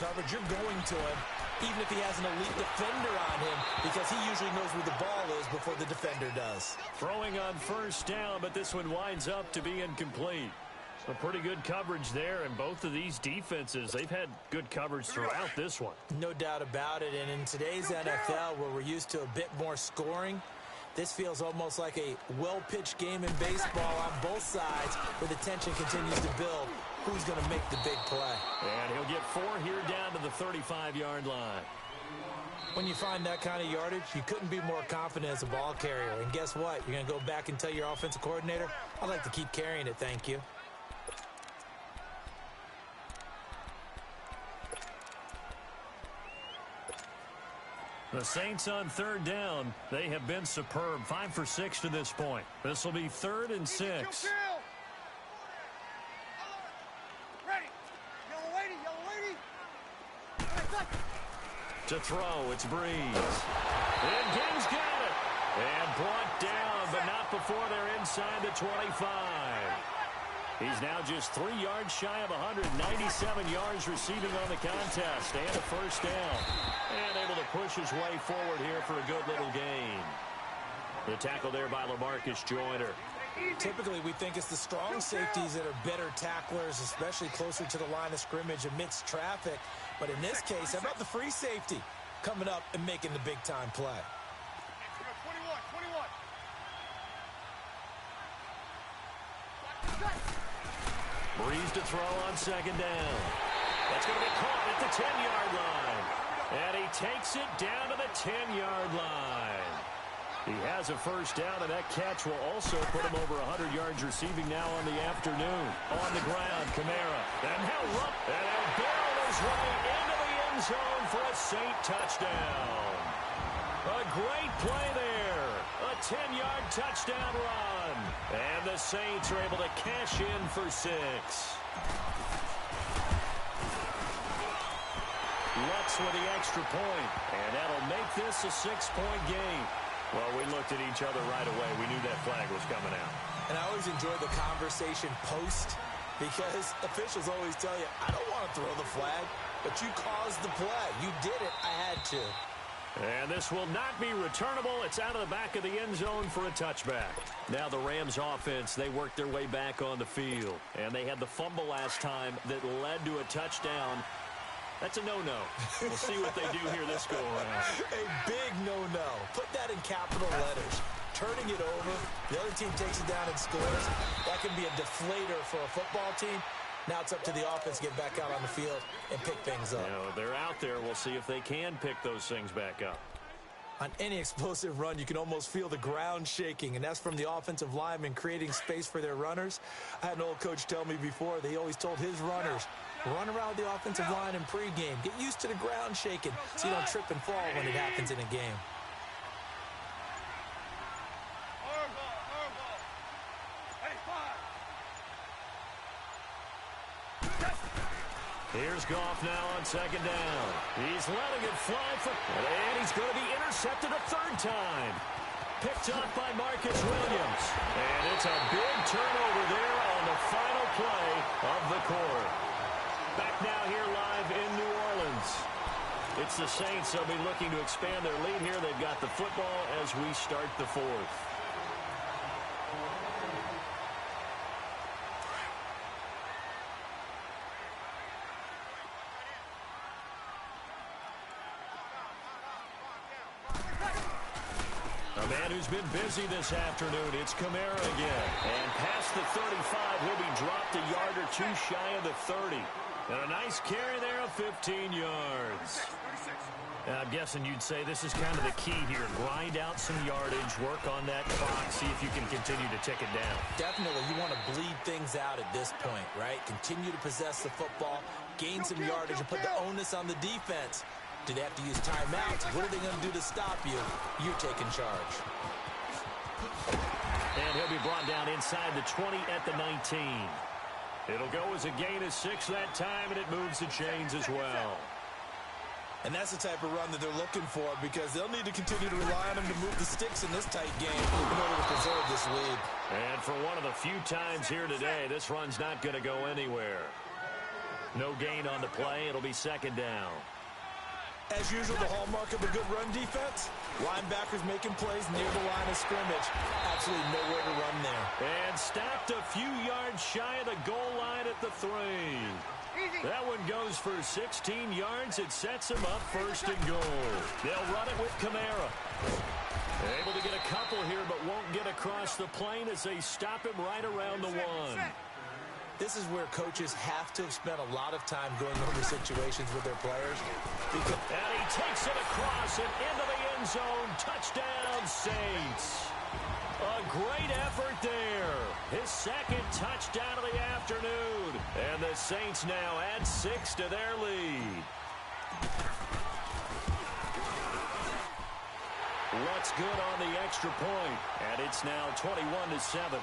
coverage, you're going to him, even if he has an elite defender on him, because he usually knows where the ball is before the defender does. Throwing on first down, but this one winds up to be incomplete. So pretty good coverage there, and both of these defenses, they've had good coverage throughout this one. No doubt about it, and in today's NFL, where we're used to a bit more scoring, this feels almost like a well-pitched game in baseball on both sides, where the tension continues to build. Who's going to make the big play? And he'll get 4 here down to the 35-yard line. When you find that kind of yardage, you couldn't be more confident as a ball carrier. And guess what? You're going to go back and tell your offensive coordinator, I'd like to keep carrying it, thank you. The Saints on third down. They have been superb. 5 for 6 to this point. This will be 3rd and 6. To throw, it's Breeze. And King's got it. And brought down, but not before they're inside the 25. He's now just 3 yards shy of 197 yards receiving on the contest. And a first down. And able to push his way forward here for a good little gain. The tackle there by LaMarcus Joyner. Typically, we think it's the strong safeties that are better tacklers, especially closer to the line of scrimmage amidst traffic. But in this case, how about the free safety coming up and making the big-time play? 21. Breeze to throw on second down. That's going to be caught at the 10-yard line. And he takes it down to the 10-yard line. He has a first down, and that catch will also put him over 100 yards receiving now on the afternoon. On the ground, Kamara. And he'll run. And he'll barrel his way into the end zone for a Saint touchdown. A great play there. A 10-yard touchdown run. And the Saints are able to cash in for 6. Lutz with the extra point. And that'll make this a 6-point game. Well, we looked at each other right away. We knew that flag was coming out. And I always enjoy the conversation post, because officials always tell you, I don't want to throw the flag, but you caused the play. You did it. I had to. And this will not be returnable. It's out of the back of the end zone for a touchback. Now the Rams offense, they worked their way back on the field. And they had the fumble last time that led to a touchdown. That's a no-no. We'll see what they do here this go-around. A big no-no. Put that in capital letters. Turning it over, the other team takes it down and scores. That can be a deflator for a football team. Now it's up to the offense to get back out on the field and pick things up. You know, they're out there. We'll see if they can pick those things back up. On any explosive run, you can almost feel the ground shaking, and that's from the offensive linemen creating space for their runners. I had an old coach tell me before, he always told his runners, run around the offensive line in pregame. Get used to the ground shaking so you don't trip and fall when it happens in a game. Here's Goff now on second down. He's letting it fly for, and he's going to be intercepted a 3rd time. Picked up by Marcus Williams. And it's a big turnover there on the final play of the quarter. Back now here live in New Orleans. It's the Saints. They'll be looking to expand their lead here. They've got the football as we start the 4th. A man who's been busy this afternoon, it's Kamara again. And past the 35, he'll be dropped a yard or 2 shy of the 30. And a nice carry there of 15 yards. I'm guessing you'd say this is kind of the key here. Grind out some yardage, work on that clock, see if you can continue to tick it down. Definitely, you want to bleed things out at this point, right? Continue to possess the football, gain some yardage, and put the onus on the defense. Do they have to use timeouts? What are they going to do to stop you? You're taking charge. And he'll be brought down inside the 20 at the 19. It'll go as a gain of 6 that time, and it moves the chains as well. And that's the type of run that they're looking for, because they'll need to continue to rely on him to move the sticks in this tight game in order to preserve this lead. And for one of the few times here today, this run's not going to go anywhere. No gain on the play. It'll be second down. As usual, the hallmark of a good run defense, linebackers making plays near the line of scrimmage. Absolutely nowhere to run there. And stopped a few yards shy of the goal line at the 3. That one goes for 16 yards. It sets him up first and goal. They'll run it with Kamara. Able to get a couple here, but won't get across the plane as they stop him right around the 1. This is where coaches have to have spent a lot of time going over situations with their players. And he takes it across and into the end zone. Touchdown, Saints. A great effort there. His second touchdown of the afternoon. And the Saints now add 6 to their lead. What's good on the extra point? And it's now 21-7.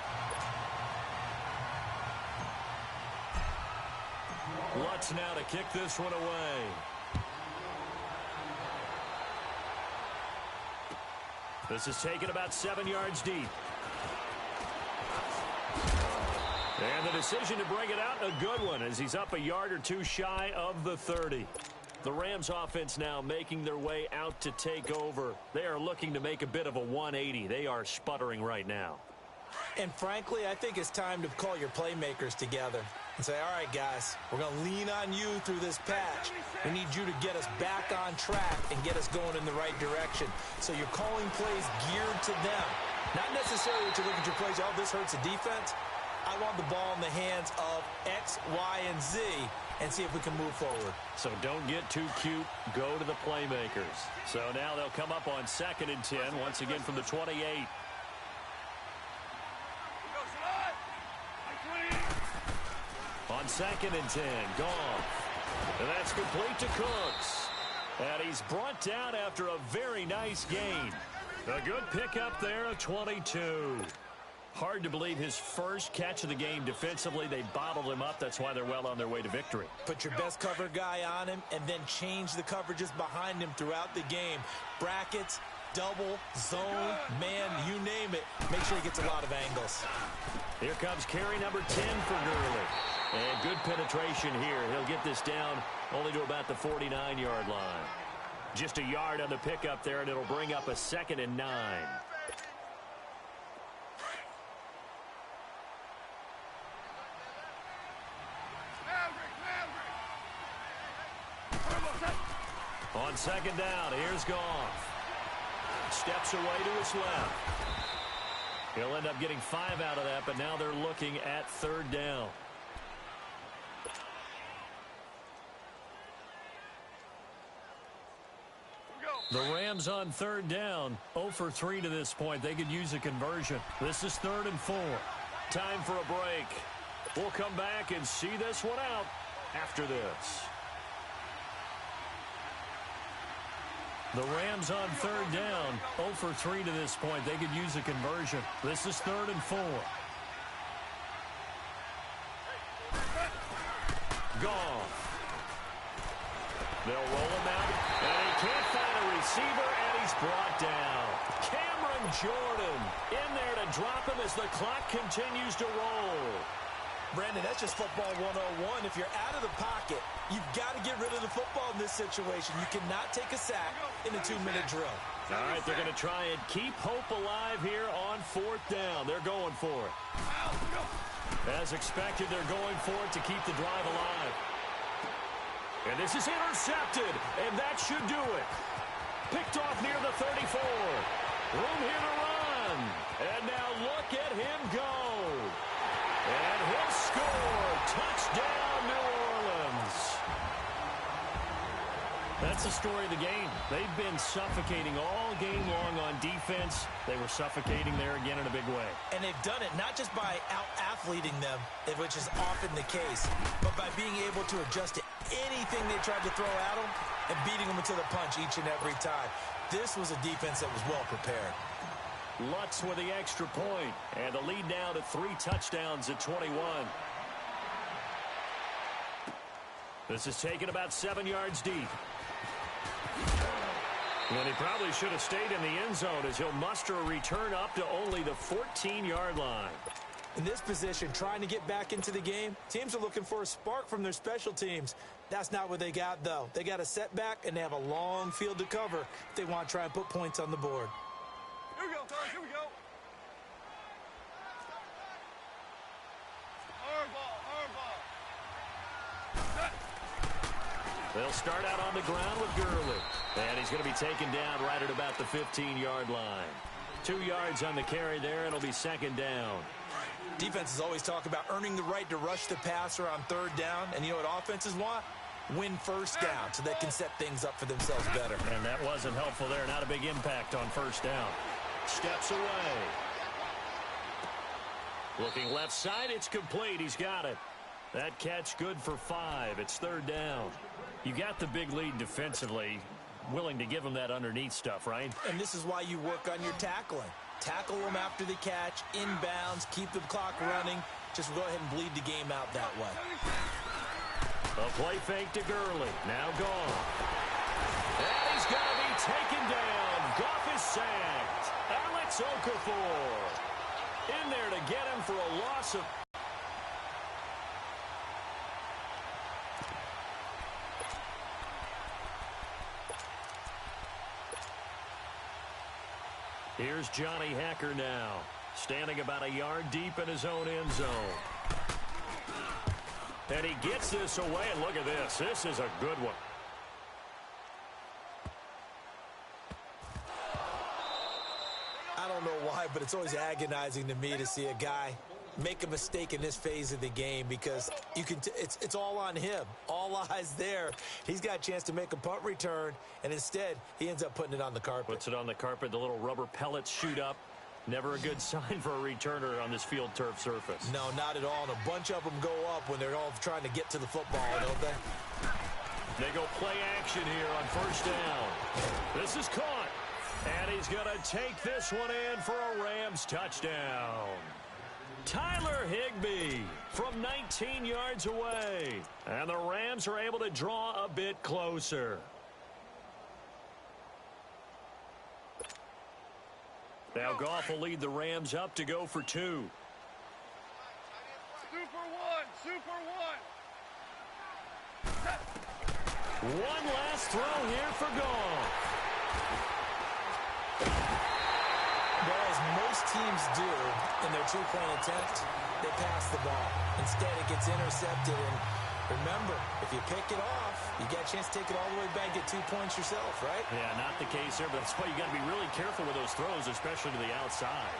Lutz now to kick this one away. This is taken about 7 yards deep. And the decision to bring it out, a good one, as he's up a yard or two shy of the 30. The Rams offense now making their way out to take over. They are looking to make a bit of a 180. They are sputtering right now. And frankly, I think it's time to call your playmakers together and say, all right, guys, we're going to lean on you through this patch. We need you to get us back on track and get us going in the right direction. So you're calling plays geared to them. Not necessarily to look at your plays, oh, this hurts the defense. I want the ball in the hands of X, Y, and Z and see if we can move forward. So don't get too cute. Go to the playmakers. So now they'll come up on 2nd and 10, once again from the 28. On 2nd and 10, Goff. And that's complete to Cooks. And he's brought down after a very nice gain. A good pickup there of 22. Hard to believe his first catch of the game defensively. They bottled him up. That's why they're well on their way to victory. Put your best cover guy on him and then change the coverages behind him throughout the game. Brackets, double, zone, man, you name it. Make sure he gets a lot of angles. Here comes carry number 10 for Gurley. And good penetration here. He'll get this down only to about the 49-yard line. Just a yard on the pickup there, and it'll bring up a 2nd and 9. On 2nd down, here's Goff. Steps away to his left. He'll end up getting 5 out of that, but now they're looking at 3rd down. The Rams on 3rd down, 0 for 3 to this point. They could use a conversion. This is 3rd and 4. Time for a break. We'll come back and see this one out after this. The Rams on 3rd down, 0 for 3 to this point. They could use a conversion. This is 3rd and 4. Goff. They'll roll him out, and he can't find a receiver, and he's brought down. Cameron Jordan in there to drop him as the clock continues to roll. Brandon, that's just football 101. If you're out of the pocket, you've got to get rid of the football in this situation. You cannot take a sack in a 2-minute drill. All right, they're going to try and keep hope alive here on 4th down. They're going for it. As expected, they're going for it to keep the drive alive. And this is intercepted, and that should do it. Picked off near the 34. Room here to run. And now look at him go. And he'll score. Touchdown, New Orleans. That's the story of the game. They've been suffocating all game long on defense. They were suffocating there again in a big way. And they've done it not just by out-athleting them, which is often the case, but by being able to adjust to anything they tried to throw at them and beating them into the punch each and every time. This was a defense that was well prepared. Lutz with the extra point, and the lead now to 3 touchdowns at 21. This is taken about 7 yards deep. And he probably should have stayed in the end zone as he'll muster a return up to only the 14-yard line. In this position, trying to get back into the game, teams are looking for a spark from their special teams. That's not what they got, though. They got a setback, and they have a long field to cover if they want to try and put points on the board. Here we go, guys. Here we go. They'll start out on the ground with Gurley. And he's going to be taken down right at about the 15-yard line. 2 yards on the carry there. It'll be second down. Defenses always talk about earning the right to rush the passer on third down. And you know what offenses want? Win first down so they can set things up for themselves better. And that wasn't helpful there. Not a big impact on first down. Steps away. Looking left side. It's complete. He's got it. That catch good for 5. It's third down. You got the big lead defensively. Willing to give them that underneath stuff, right? And this is why you work on your tackling. Tackle them after the catch, inbounds, keep the clock running. Just go ahead and bleed the game out that way. A play fake to Gurley. Now gone. And he's going to be taken down. Goff is sacked. Alex Okafor in there to get him for a loss of... Here's Johnny Hacker now, standing about a yard deep in his own end zone. And he gets this away, and look at this. This is a good one. I don't know why, but it's always agonizing to me to see a guy make a mistake in this phase of the game because you can it's all on him. All eyes there. He's got a chance to make a punt return, and instead he ends up putting it on the carpet. Puts it on the carpet. The little rubber pellets shoot up. Never a good sign for a returner on this field turf surface. No, not at all. And a bunch of them go up when they're all trying to get to the football, don't they? They go play action here on first down. This is caught. And he's going to take this one in for a Rams touchdown. Tyler Higbee from 19 yards away. And the Rams are able to draw a bit closer. Now Goff will lead the Rams up to go for 2. Super one, super one. One last throw here for Goff. Well, as most teams do in their two-point attempt, they pass the ball. Instead, it gets intercepted. And remember, if you pick it off, you get a chance to take it all the way back, get 2 points yourself, right? Yeah, not the case there, but that's why you got to be really careful with those throws, especially to the outside.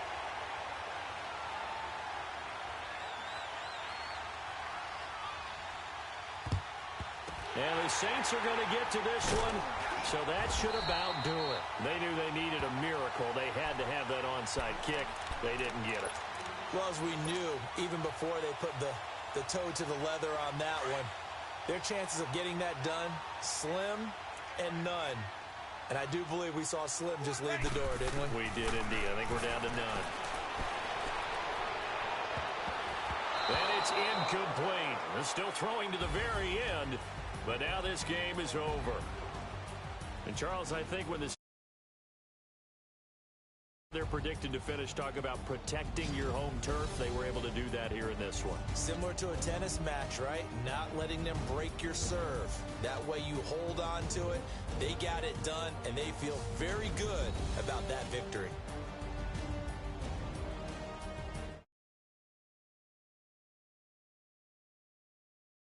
And the Saints are going to get to this one, so that should about do it. They knew they needed a miracle. They had to have that onside kick. They didn't get it. Well, as we knew, even before they put the toe to the leather on that one, their chances of getting that done, slim and none. And I do believe we saw Slim just leave the door, didn't we? We did indeed. I think we're down to none. And it's incomplete. They're still throwing to the very end, but now this game is over. And Charles, I think when they're predicted to finish, talk about protecting your home turf, they were able to do that here in this one. Similar to a tennis match, right? Not letting them break your serve. That way you hold on to it. They got it done, and they feel very good about that victory.